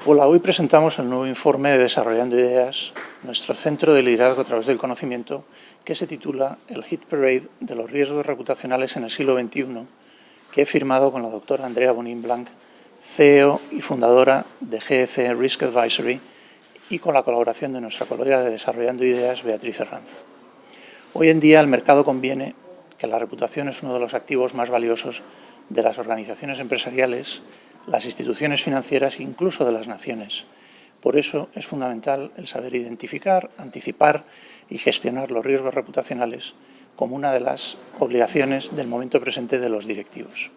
Hola, hoy presentamos el nuevo informe de Desarrollando Ideas, nuestro centro de liderazgo a través del conocimiento, que se titula El Hit Parade de los riesgos reputacionales en el siglo XXI, que he firmado con la doctora Andrea Bonin-Blanc, CEO y fundadora de GEC Risk Advisory, y con la colaboración de nuestra colega de Desarrollando Ideas, Beatriz Herranz. Hoy en día el mercado conviene que la reputación es uno de los activos más valiosos de las organizaciones empresariales, las instituciones financieras e incluso de las naciones. Por eso es fundamental el saber identificar, anticipar y gestionar los riesgos reputacionales como una de las obligaciones del momento presente de los directivos.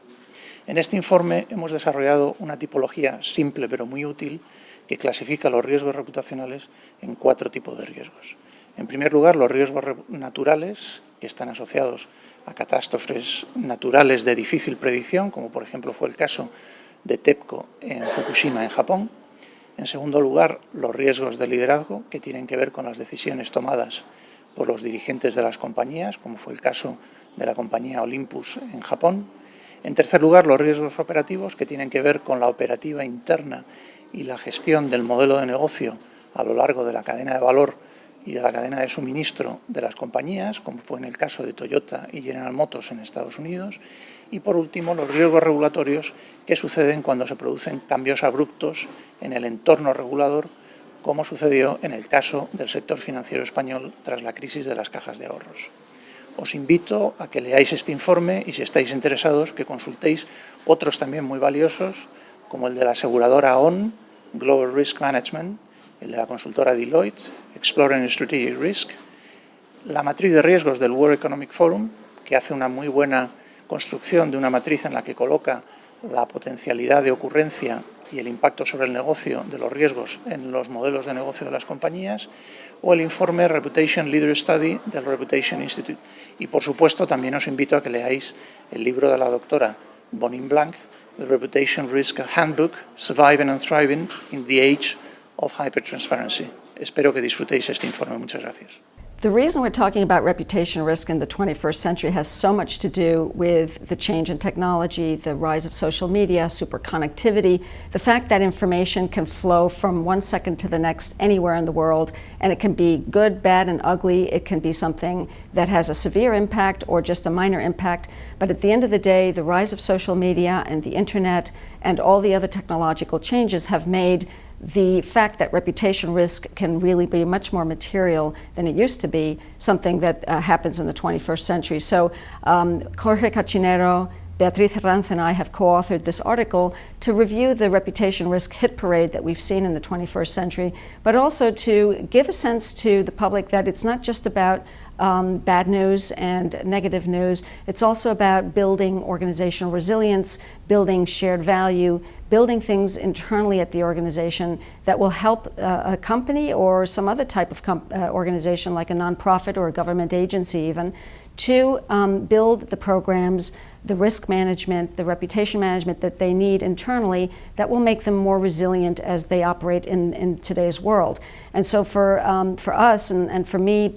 En este informe hemos desarrollado una tipología simple pero muy útil que clasifica los riesgos reputacionales en 4 tipos de riesgos. En primer lugar, los riesgos naturales, que están asociados a catástrofes naturales de difícil predicción, como por ejemplo fue el caso de TEPCO en Fukushima, en Japón. En segundo lugar, los riesgos de liderazgo, que tienen que ver con las decisiones tomadas por los dirigentes de las compañías, como fue el caso de la compañía Olympus en Japón. En tercer lugar, los riesgos operativos, que tienen que ver con la operativa interna y la gestión del modelo de negocio a lo largo de la cadena de valor y de la cadena de suministro de las compañías, como fue en el caso de Toyota y General Motors en Estados Unidos. Y por último, los riesgos regulatorios que suceden cuando se producen cambios abruptos en el entorno regulador, como sucedió en el caso del sector financiero español tras la crisis de las cajas de ahorros. Os invito a que leáis este informe y, si estáis interesados, que consultéis otros también muy valiosos, como el de la aseguradora ON, Global Risk Management, el de la consultora Deloitte, Exploring Strategic Risk, la matriz de riesgos del World Economic Forum, que hace una muy buena construcción de una matriz en la que coloca la potencialidad de ocurrencia y el impacto sobre el negocio de los riesgos en los modelos de negocio de las compañías, o el informe Reputation Leader Study del Reputation Institute. Y, por supuesto, también os invito a que leáis el libro de la doctora Bonin-Blanc, The Reputation Risk Handbook, Surviving and Thriving in the Age of Hypertransparency. Espero que disfrutéis este informe. Muchas gracias. The reason we're talking about reputation risk in the 21st century has so much to do with the change in technology, the rise of social media, superconnectivity, the fact that information can flow from one second to the next anywhere in the world, and it can be good, bad, and ugly. It can be something that has a severe impact or just a minor impact. But at the end of the day, the rise of social media and the internet and all the other technological changes have made the fact that reputation risk can really be much more material than it used to be, something that happens in the 21st century. So Jorge Cachinero, Beatriz Herranz, and I have co-authored this article to review the reputation risk hit parade that we've seen in the 21st century, but also to give a sense to the public that it's not just about bad news and negative news. It's also about building organizational resilience, building shared value, building things internally at the organization that will help a company or some other type of organization like a nonprofit or a government agency even to build the programs, the risk management, the reputation management that they need internally that will make them more resilient as they operate in today's world. And so for us and for me,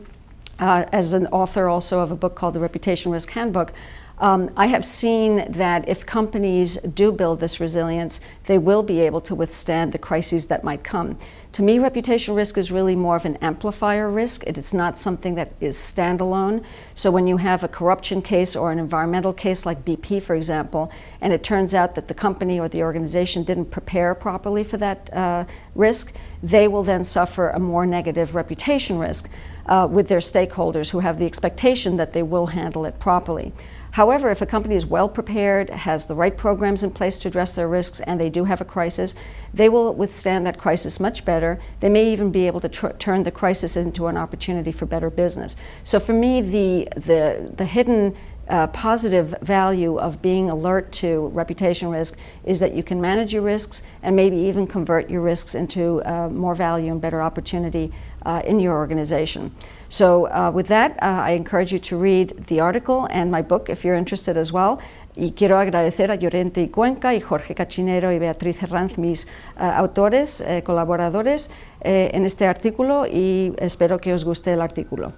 as an author also of a book called The Reputation Risk Handbook, I have seen that if companies do build this resilience, they will be able to withstand the crises that might come. To me, reputation risk is really more of an amplifier risk. It is not something that is standalone. So when you have a corruption case or an environmental case like BP, for example, and it turns out that the company or the organization didn't prepare properly for that risk, they will then suffer a more negative reputation risk with their stakeholders who have the expectation that they will handle it properly. However, if a company is well prepared, has the right programs in place to address their risks, and they do have a crisis, they will withstand that crisis much better. They may even be able to turn the crisis into an opportunity for better business. So for me, the hidden positive value of being alert to reputation risk is that you can manage your risks and maybe even convert your risks into more value and better opportunity in your organization. So with that, I encourage you to read the article and my book if you're interested as well. Y quiero agradecer a Llorente y Cuenca y Jorge Cachinero y Beatriz Herranz, mis autores, colaboradores en este artículo, y espero que os guste el artículo.